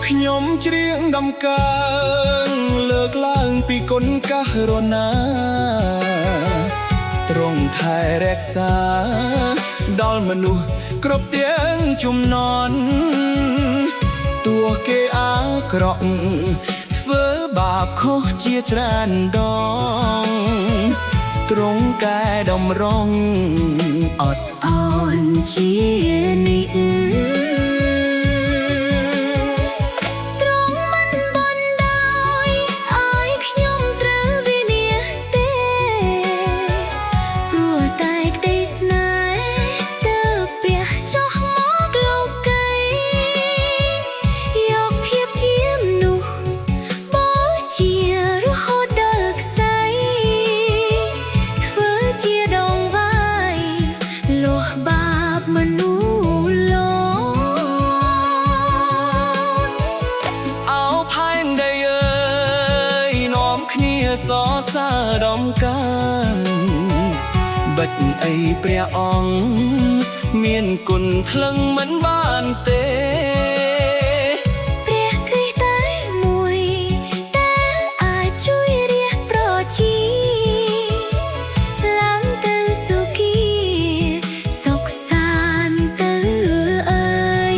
ខ្ញុំច្រៀងដំកើងលើកឡើងពីគុណកាសរណាទ្រង់ថែរក្សាដល់មនុស្សគ្រប់ទាំងជំនាន់ទោះគេអាក្រក់ធ្វើបាបខុសជាច្រើនដងទ្រង់កែតម្រង់អត់ឱនជានិច្ចសរសើរដំកើងបិទអីព្រះអង្គមានគុណថ្លឹងមិនបានទេព្រះគ្រីស្ទតែមួយតែអាចជួយរះប្រជាឡើងទៅសុគីសុខសាន្តទៅអើយ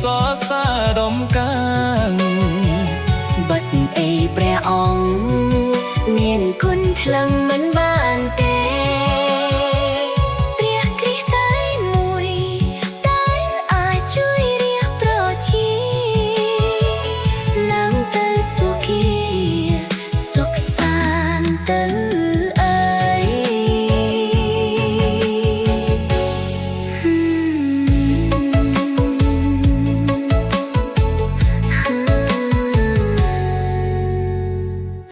សរសើរដំកើងបិទអីព្រះអង្គមានគុណថ្លឹងមិនបានទេ